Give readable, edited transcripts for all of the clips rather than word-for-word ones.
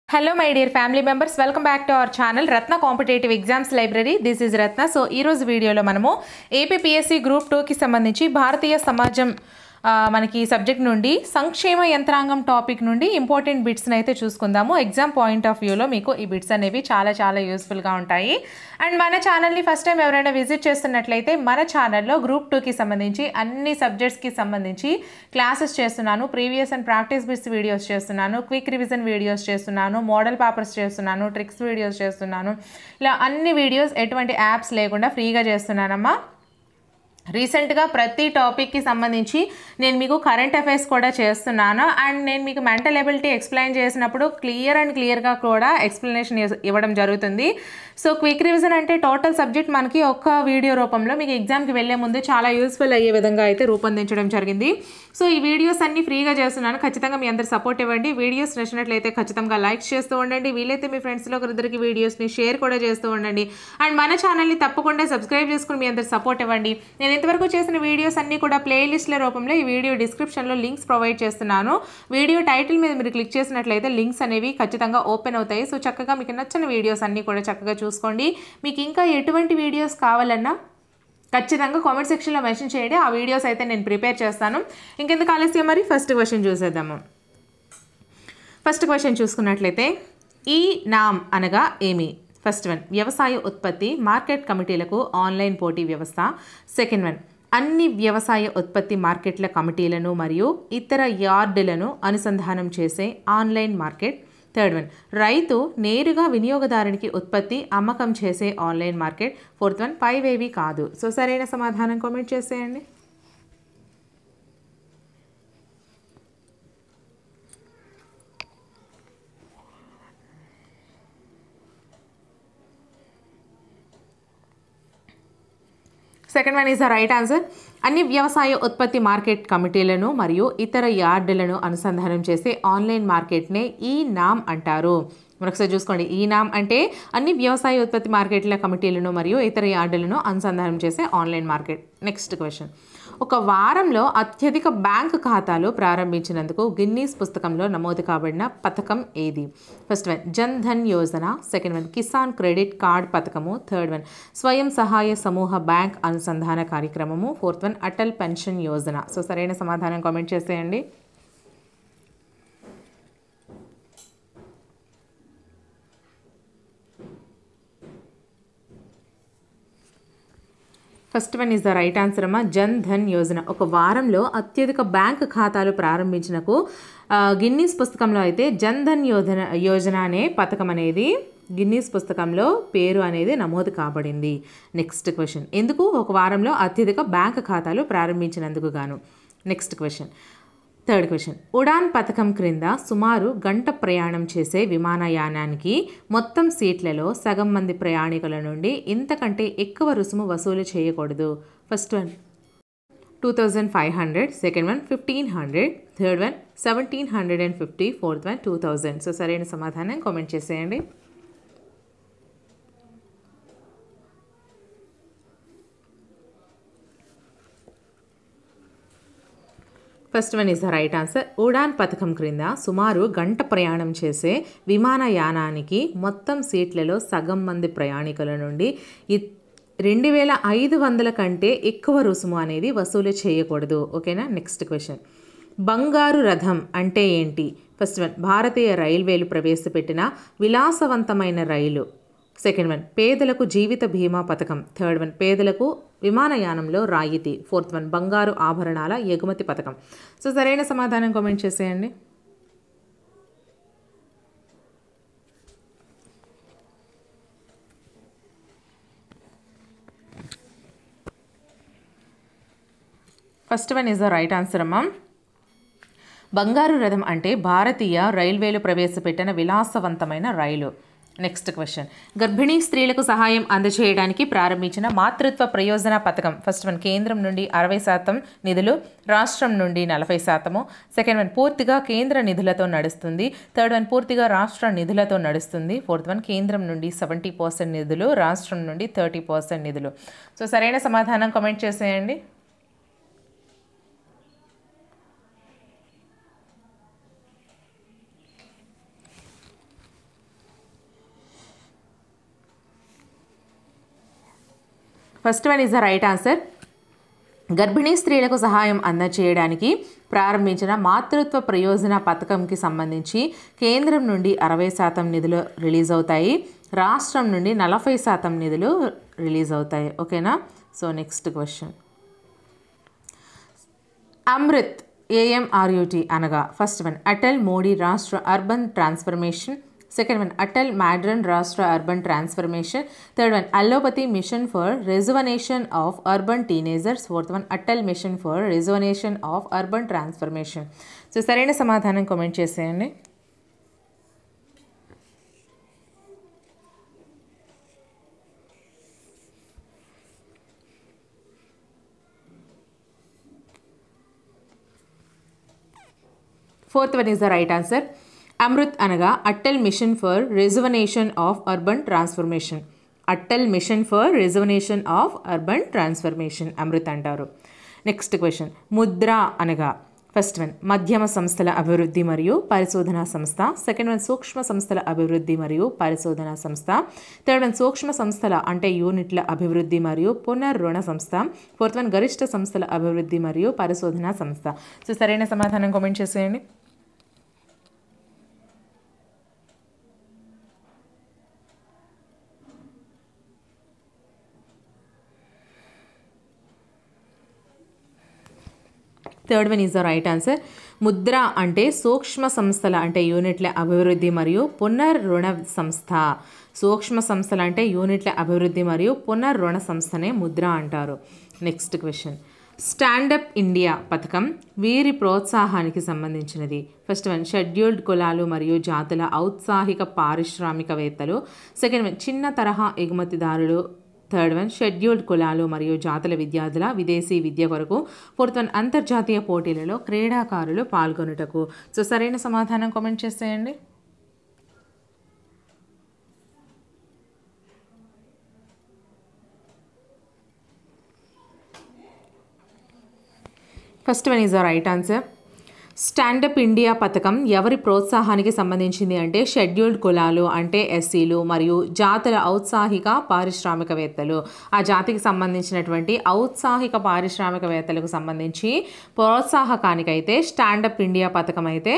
Hello my dear family members, welcome back to our channel Ratna Competitive Exams Library. This is Ratna. So ee roju video lo manamu APPSC Group 2 ki sambandhinchi Bharatiya Samajam మనకి subject నుండి సంక్షేమ యంత్రాంగం topic నుండి important బిట్స్ని అయితే చూసుకుందాము. Exam point of వ్యూలో మీకు ఈ బిట్స్ అనేవి చాలా యూస్ఫుల్గా ఉంటాయి. అండ్ మన ఛానల్ని ఫస్ట్ టైం ఎవరైనా విజిట్ చేస్తున్నట్లయితే మన ఛానల్లో గ్రూప్ 2కి సంబంధించి అన్ని సబ్జెక్ట్స్కి సంబంధించి క్లాసెస్ చేస్తున్నాను. Previous and practice bits videos చేస్తున్నాను, క్విక్ రివిజన్ వీడియోస్ చేస్తున్నాను, మోడల్ పేపర్స్ చేస్తున్నాను, ట్రిక్స్ వీడియోస్ చేస్తున్నాను. ఇలా అన్ని వీడియోస్ ఎటువంటి యాప్స్ లేకుండా ఫ్రీగా చేస్తున్నానమ్మా. రీసెంట్గా ప్రతి టాపిక్కి సంబంధించి నేను మీకు కరెంట్ అఫైర్స్ కూడా చేస్తున్నాను. అండ్ నేను మీకు మెంటల్ ఎబిలిటీ ఎక్స్ప్లెయిన్ చేసినప్పుడు క్లియర్గా కూడా ఎక్స్ప్లెనేషన్ ఇవ్వడం జరుగుతుంది. సో క్విక్ రివిజన్ అంటే టోటల్ సబ్జెక్ట్ మనకి ఒక్క వీడియో రూపంలో మీకు ఎగ్జామ్కి వెళ్ళే ముందు చాలా యూస్ఫుల్ అయ్యే విధంగా అయితే రూపొందించడం జరిగింది. సో ఈ వీడియోస్ అన్ని ఫ్రీగా చేస్తున్నాను. ఖచ్చితంగా మీ అందరు సపోర్ట్ ఇవ్వండి. వీడియోస్ నచ్చినట్లయితే ఖచ్చితంగా లైక్స్ చేస్తూ ఉండండి. వీలైతే మీ ఫ్రెండ్స్లో ఒకరిద్దరికి వీడియోస్ని షేర్ కూడా చేస్తూ ఉండండి. అండ్ మన ఛానల్ని తప్పకుండా సబ్స్క్రైబ్ చేసుకుని మీ అందరు సపోర్ట్ ఇవ్వండి. నేను ఇంతవరకు చేసిన వీడియోస్ అన్నీ కూడా ప్లేలిస్ట్ల రూపంలో ఈ వీడియో డిస్క్రిప్షన్లో లింక్స్ ప్రొవైడ్ చేస్తున్నాను. వీడియో టైటిల్ మీద మీరు క్లిక్ చేసినట్లయితే లింక్స్ అనేవి ఖచ్చితంగా ఓపెన్ అవుతాయి. సో చక్కగా మీకు నచ్చిన వీడియోస్ అన్నీ కూడా చక్కగా చూసుకోండి. మీకు ఇంకా ఎటువంటి వీడియోస్ కావాలన్నా ఖచ్చితంగా కామెంట్ సెక్షన్లో మెన్షన్ చేయండి. ఆ వీడియోస్ అయితే నేను ప్రిపేర్ చేస్తాను. ఇంకెందుకు ఆలస్యం, మరి ఫస్ట్ క్వశ్చన్ చూసేద్దాము. ఫస్ట్ క్వశ్చన్ చూసుకున్నట్లయితే ఈ నామ్ అనగా ఏమి? ఫస్ట్ వన్, వ్యవసాయ ఉత్పత్తి మార్కెట్ కమిటీలకు ఆన్లైన్ పోటీ వ్యవస్థ. సెకండ్ వన్, అన్ని వ్యవసాయ ఉత్పత్తి మార్కెట్ల కమిటీలను మరియు ఇతర యార్డులను అనుసంధానం చేసే ఆన్లైన్ మార్కెట్. థర్డ్ వన్, రైతు నేరుగా వినియోగదారునికి ఉత్పత్తి అమ్మకం చేసే ఆన్లైన్ మార్కెట్. ఫోర్త్ వన్, పైవేవి కాదు. సో సరైన సమాధానం కామెంట్ చేసేయండి. Second one is the right answer. అన్ని వ్యవసాయ ఉత్పత్తి మార్కెట్ కమిటీలను మరియు ఇతర యార్డులను అనుసంధానం చేసే ఆన్లైన్ మార్కెట్నే ఈ నామ్ అంటారు. మరొకసారి చూసుకోండి, ఈ నామ్ అంటే అన్ని వ్యవసాయ ఉత్పత్తి మార్కెట్ల కమిటీలను మరియు ఇతర యార్డులను అనుసంధానం చేసే ఆన్లైన్ మార్కెట్. నెక్స్ట్ క్వశ్చన్, ఒక వారంలో అత్యధిక బ్యాంకు ఖాతాలు ప్రారంభించినందుకు గిన్నీస్ పుస్తకంలో నమోదు కాబడిన పథకం ఏది? First one, Jan Dhan Yojana. Second one, Kisan credit card పథకము. థర్డ్ వన్, స్వయం సహాయ సమూహ బ్యాంక్ అనుసంధాన కార్యక్రమము. Fourth one, Atal pension Yojana. So సరైన సమాధానం కామెంట్ చేసేయండి. First one is the right answer అమ్మా. జన్ ధన్ యోజన ఒక వారంలో అత్యధిక బ్యాంకు ఖాతాలు ప్రారంభించినకు గిన్నీస్ పుస్తకంలో అయితే జన్ ధన్ యోజన అనే పథకం అనేది గిన్నీస్ పుస్తకంలో పేరు అనేది నమోదు కాబడింది. నెక్స్ట్ క్వశ్చన్, ఎందుకు ఒక వారంలో అత్యధిక బ్యాంకు ఖాతాలు ప్రారంభించినందుకు గాను. Next question, third question, Udan పథకం క్రింద సుమారు గంట ప్రయాణం చేసే విమానయానానికి మొత్తం సీట్లలో సగం మంది ప్రయాణికుల నుండి ఇంతకంటే ఎక్కువ రుసుము వసూలు చేయకూడదు. First one 2500, second one 1500, third one 1750, fourth one 2000. So సరైన సమాధానం కామెంట్ చేసేయండి. First one is the right answer. Udan పథకం క్రింద సుమారు గంట ప్రయాణం చేసే విమానయానానికి మొత్తం సీట్లలో సగం మంది ప్రయాణికుల నుండి 2500 కంటే ఎక్కువ రుసుము అనేది వసూలు చేయకూడదు. ఓకేనా. నెక్స్ట్ క్వశ్చన్, బంగారు రథం అంటే ఏంటి? ఫస్ట్ వన్, భారతీయ రైల్వేలు ప్రవేశపెట్టిన విలాసవంతమైన రైలు. సెకండ్ వన్, పేదలకు జీవిత బీమా పథకం. థర్డ్ వన్, పేదలకు విమానయానంలో రాయితీ. ఫోర్త్ వన్, బంగారు ఆభరణాల ఎగుమతి పథకం. సో సరైన సమాధానం కామెంట్ చేసేయండి. First one is the right answer అమ్మా. బంగారు రథం అంటే భారతీయ రైల్వేలు ప్రవేశపెట్టిన విలాసవంతమైన రైలు. నెక్స్ట్ క్వశ్చన్, గర్భిణీ స్త్రీలకు సహాయం అందజేయడానికి ప్రారంభించిన మాతృత్వ ప్రయోజన పథకం. ఫస్ట్ వన్, కేంద్రం నుండి 60% నిధులు, రాష్ట్రం నుండి 40%. సెకండ్ వన్, పూర్తిగా కేంద్ర నిధులతో నడుస్తుంది. థర్డ్ వన్, పూర్తిగా రాష్ట్ర నిధులతో నడుస్తుంది. ఫోర్త్ వన్, కేంద్రం నుండి 70% నిధులు, రాష్ట్రం నుండి 30% నిధులు. సో సరైన సమాధానం కామెంట్ చేసేయండి. First one is the right answer. గర్భిణీ స్త్రీలకు సహాయం అందచేయడానికి ప్రారంభించిన మాతృత్వ ప్రయోజన పథకంకి సంబంధించి కేంద్రం నుండి 60% నిధులు రిలీజ్ అవుతాయి, రాష్ట్రం నుండి 40% నిధులు రిలీజ్ అవుతాయి. ఓకేనా. So next question. Amrut AMRUT అనగా first one Atal Modi Rashtra urban transformation, second one Atal modern Rashtra urban transformation, third one allopathy mission for rejuvenation of urban teenagers, fourth one Atal mission for rejuvenation of urban transformation. So సరైన సమాధానం comment చేసేయండి. Fourth one is the right answer. Amrut అనగా Atal mission for rejuvenation of urban transformation. Atal mission for rejuvenation of urban transformation Amrit అంటారు. Next question. Mudra అనగా first one మధ్యమ సంస్థల అభివృద్ధి మరియు పరిశోధనా సంస్థ, సెకండ్ వన్ సూక్ష్మ సంస్థల అభివృద్ధి మరియు పరిశోధనా సంస్థ, థర్డ్ వన్ సూక్ష్మ సంస్థల అంటే యూనిట్ల అభివృద్ధి మరియు పునర్రుణ సంస్థ, ఫోర్త్ వన్ గరిష్ట సంస్థల అభివృద్ధి మరియు పరిశోధనా సంస్థ. సో సరైన సమాధానం కామెంట్ చేసేయండి. Third one is the right answer. Mudra అంటే సూక్ష్మ సంస్థల అంటే యూనిట్ల అభివృద్ధి మరియు పునర్రుణ సంస్థ. సూక్ష్మ సంస్థల అంటే యూనిట్ల అభివృద్ధి మరియు పునర్రుణ సంస్థనే ముద్ర అంటారు. Next question. స్టాండప్ ఇండియా పథకం వీరి ప్రోత్సాహానికి సంబంధించినది. ఫస్ట్ వన్ షెడ్యూల్డ్ కులాలు మరియు జాతుల ఔత్సాహిక పారిశ్రామికవేత్తలు, సెకండ్ వన్ చిన్న తరహా ఎగుమతిదారులు, థర్డ్ వన్ షెడ్యూల్డ్ కులాలు మరియు జాతుల విద్యార్థుల విదేశీ విద్య కొరకు, ఫోర్త్ వన్ అంతర్జాతీయ పోటీలలో క్రీడాకారులు పాల్గొనుటకు. సో సరైన సమాధానం కామెంట్ చేసేయండి. First one is the right answer. Stand up India పథకం ఎవరి ప్రోత్సాహానికి సంబంధించింది అంటే షెడ్యూల్డ్ కులాలు అంటే ఎస్సీలు మరియు జాతుల ఔత్సాహిక పారిశ్రామికవేత్తలు. ఆ జాతికి సంబంధించినటువంటి ఔత్సాహిక పారిశ్రామికవేత్తలకు సంబంధించి ప్రోత్సాహకానికైతే స్టాండప్ ఇండియా పథకం అయితే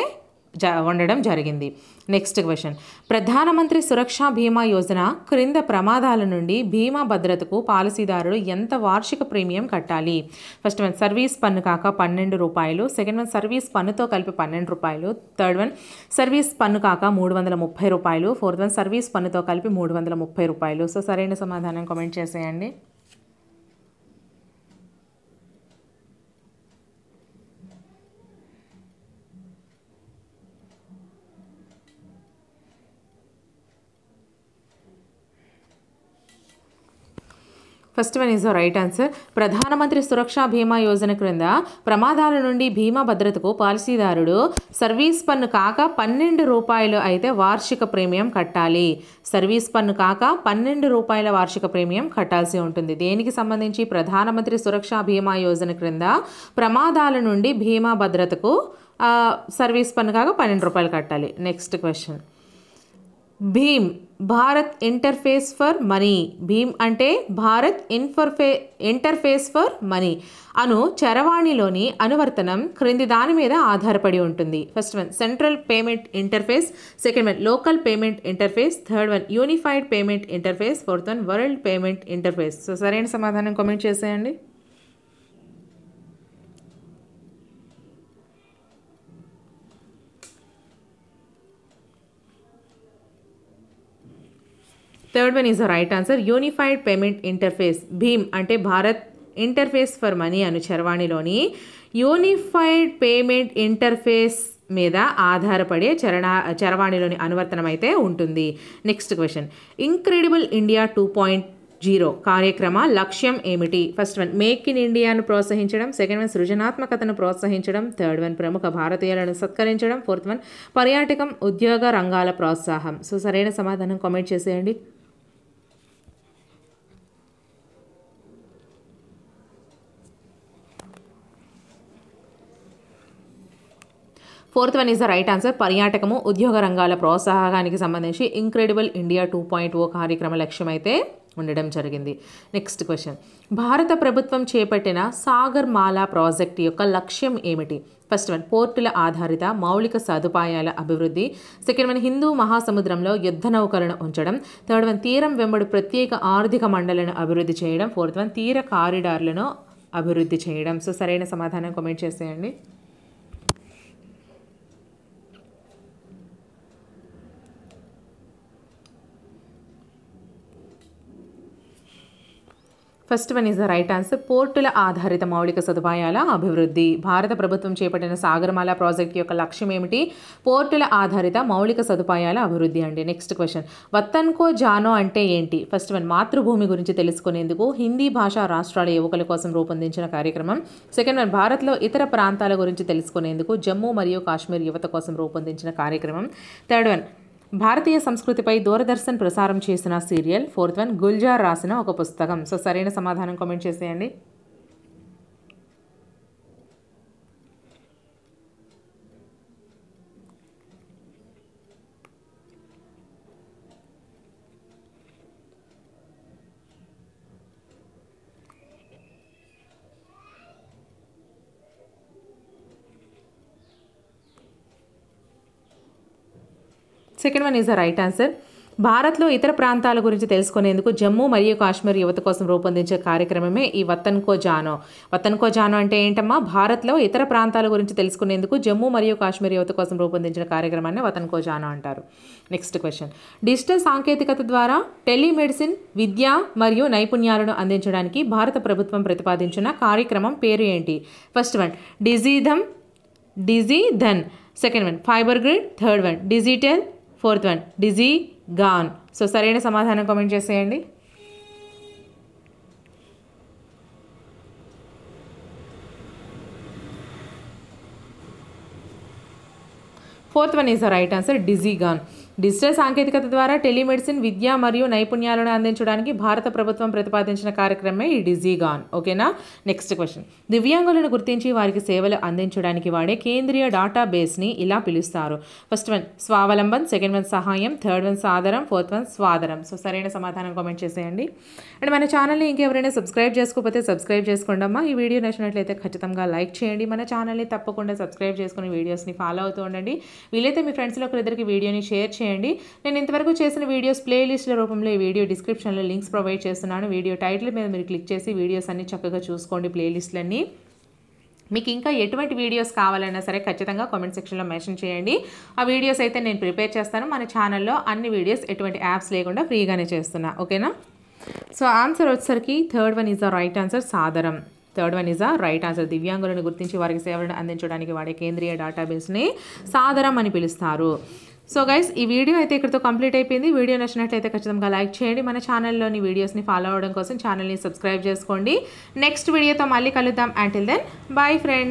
ఉండడం జరిగింది. Next question. ప్రధానమంత్రి సురక్షా బీమా యోజన క్రింద ప్రమాదాల నుండి బీమా భద్రతకు పాలసీదారుడు ఎంత వార్షిక ప్రీమియం కట్టాలి? ఫస్ట్ వన్ సర్వీస్ పన్ను కాక ₹12, సెకండ్ వన్ సర్వీస్ పన్నుతో కలిపి ₹12, థర్డ్ వన్ సర్వీస్ పన్ను కాక ₹330, ఫోర్త్ వన్ సర్వీస్ పన్నుతో కలిపి ₹330. సో సరైన సమాధానం కామెంట్ చేసేయండి. First one is the right answer. ప్రధానమంత్రి సురక్షా బీమా యోజన క్రింద ప్రమాదాల నుండి బీమా భద్రతకు పాలసీదారుడు సర్వీస్ పన్ను కాక ₹12 అయితే వార్షిక ప్రీమియం కట్టాలి. సర్వీస్ పన్ను కాక ₹12 వార్షిక ప్రీమియం కట్టాల్సి ఉంటుంది. దేనికి సంబంధించి? ప్రధానమంత్రి సురక్షా బీమా యోజన క్రింద ప్రమాదాల నుండి బీమా భద్రతకు సర్వీస్ పన్ను కాక ₹12 కట్టాలి. Next question. Bhim Bharat interface for money. Bhim అంటే భారత్ ఇంటర్ఫేస్ ఫర్ మనీ అను చరవాణిలోని అనువర్తనం క్రింది దాని మీద ఆధారపడి ఉంటుంది. First one central payment interface, second one local payment interface, third one unified payment interface, fourth one world payment interface. So సరైన సమాధానం కామెంట్ చేసేయండి. Third one is the right answer. Unified payment interface. Bhim అంటే Bharat interface for money Anu చరవాణిలోని unified payment interface మీద ఆధారపడే చరవాణిలోని అనువర్తనం అయితే ఉంటుంది. Next question. Incredible India 2.0 కార్యక్రమ లక్ష్యం ఏమిటి? ఫస్ట్ వన్ మేక్ ఇన్ ఇండియాను ప్రోత్సహించడం, సెకండ్ వన్ సృజనాత్మకతను ప్రోత్సహించడం, థర్డ్ వన్ ప్రముఖ భారతీయులను సత్కరించడం, ఫోర్త్ వన్ పర్యాటకం ఉద్యోగ రంగాల ప్రోత్సాహం. సో సరైన సమాధానం కామెంట్ చేసేయండి. Fourth one is the right answer. పర్యాటకము ఉద్యోగ రంగాల ప్రోత్సాహానికి సంబంధించి ఇంక్రెడిబుల్ ఇండియా 2.0 కార్యక్రమ లక్ష్యం అయితే ఉండడం జరిగింది. నెక్స్ట్ క్వశ్చన్, భారత ప్రభుత్వం చేపట్టిన సాగర్ మాలా ప్రాజెక్ట్ యొక్క లక్ష్యం ఏమిటి? ఫస్ట్ వన్, పోర్టుల ఆధారిత మౌలిక సదుపాయాల అభివృద్ధి. సెకండ్ వన్, హిందూ మహాసముద్రంలో యుద్ధ నౌకలను ఉంచడం. థర్డ్ వన్, తీరం వెంబడి ప్రత్యేక ఆర్థిక మండలను అభివృద్ధి చేయడం. ఫోర్త్ వన్, తీర కారిడార్లను అభివృద్ధి చేయడం. సో సరైన సమాధానం కామెంట్ చేసేయండి. First one is the right answer. పోర్టుల ఆధారిత మౌలిక సదుపాయాల అభివృద్ధి. భారత ప్రభుత్వం చేపట్టిన సాగర్మాల ప్రాజెక్ట్ యొక్క లక్ష్యం ఏమిటి? పోర్టుల ఆధారిత మౌలిక సదుపాయాల అభివృద్ధి అండి. నెక్స్ట్ క్వశ్చన్, వతన్ కో జానో అంటే ఏంటి? ఫస్ట్ వన్, మాతృభూమి గురించి తెలుసుకునేందుకు హిందీ భాషా రాష్ట్రాల యువకుల కోసం రూపొందించిన కార్యక్రమం. సెకండ్ వన్, భారత్లో ఇతర ప్రాంతాల గురించి తెలుసుకునేందుకు జమ్మూ మరియు కాశ్మీర్ యువత కోసం రూపొందించిన కార్యక్రమం. థర్డ్ వన్, భారతీయ సంస్కృతిపై దూరదర్శన్ ప్రసారం చేసిన సీరియల్. ఫోర్త్ వన్, గుల్జార్ రాసిన ఒక పుస్తకం. సో సరైన సమాధానం కామెంట్ చేసేయండి. Second one is the right answer. భారత్లో ఇతర ప్రాంతాల గురించి తెలుసుకునేందుకు జమ్మూ మరియు కాశ్మీర్ యువత కోసం రూపొందించే కార్యక్రమమే ఈ వతన్ కో జానో. వతన్ కో జానో అంటే ఏంటమ్మా? భారత్లో ఇతర ప్రాంతాల గురించి తెలుసుకునేందుకు జమ్మూ మరియు కాశ్మీర్ యువత కోసం రూపొందించిన కార్యక్రమాన్ని వతన్ కో జానో అంటారు. నెక్స్ట్ క్వశ్చన్, డిజిటల్ సాంకేతికత ద్వారా టెలిమెడిసిన్ విద్య మరియు నైపుణ్యాలను అందించడానికి భారత ప్రభుత్వం ప్రతిపాదించిన కార్యక్రమం పేరు ఏంటి? First one, Digi Dhan. Second one, fibre grid. Third one, digital. Fourth one, Digi Gaon. So సరైన సమాధానం కామెంట్ చేసేయండి. Fourth one is the right answer, Digi Gaon. Digital సాంకేతికత ద్వారా టెలిమెడిసిన్ విద్య మరియు నైపుణ్యాలను అందించడానికి భారత ప్రభుత్వం ప్రతిపాదించిన కార్యక్రమమే ఈ డిజీగాన్. ఓకేనా? నెక్స్ట్ క్వశ్చన్, దివ్యాంగులను గుర్తించి వారికి సేవలు అందించడానికి వాడే కేంద్రీయ డేటాబేస్ని ఇలా పిలుస్తారు. First one, Swavalamban. Second one, Sahayam. Third one, Sadaram. Fourth one, Swadaram. So సరైన సమాధానం కామెంట్ చేసేయండి. అండ్ మన ఛానల్ని ఇంకెవరైనా సబ్స్క్రైబ్ చేసుకోకపోతే సబ్స్క్రైబ్ చేసుకోండి అమ్మా. ఈ వీడియో నచ్చినట్లయితే ఖచ్చితంగా లైక్ చేయండి. మన ఛానల్ని తప్పకుండా సబ్స్క్రైబ్ చేసుకుని వీడియోస్ని ఫాలో అవుతూ ఉండండి. వీలైతే మీ ఫ్రెండ్స్లో ఒకరిద్దరికి వీడియోని షేర్ చేయండి. నేను ఇంతవరకు చేసిన వీడియోస్ ప్లేలిస్ట్ల రూపంలో ఈ వీడియో డిస్క్రిప్షన్లో లింక్స్ ప్రొవైడ్ చేస్తున్నాను. వీడియో టైటిల్ మీద మీరు క్లిక్ చేసి వీడియోస్ అన్ని చక్కగా చూసుకోండి, ప్లేలిస్ట్లన్నీ. మీకు ఇంకా ఎటువంటి వీడియోస్ కావాలన్నా సరే ఖచ్చితంగా కామెంట్ సెక్షన్లో మెన్షన్ చేయండి. ఆ వీడియోస్ అయితే నేను ప్రిపేర్ చేస్తాను. మన ఛానల్లో అన్ని వీడియోస్ ఎటువంటి యాప్స్ లేకుండా ఫ్రీగానే చేస్తున్నా. ఓకేనా? సో ఆన్సర్ వచ్చేసరికి third one is the right answer, Sadaram. Third one is the right answer. దివ్యాంగులను గుర్తించి వారికి సేవలను అందించడానికి వాడే కేంద్రీయ డేటాబేస్ని సాదరం అని పిలుస్తారు. సో గైస్, ఈ వీడియో అయితే ఇక్కడితో కంప్లీట్ అయిపోయింది. వీడియో నచ్చినట్లయితే ఖచ్చితంగా లైక్ చేయండి. మన ఛానల్లోని వీడియోస్ని ఫాలో అవ్వడం కోసం ఛానల్ని సబ్స్క్రైబ్ చేసుకోండి. నెక్స్ట్ వీడియోతో మళ్ళీ కలుద్దాం. Until then, bye friends.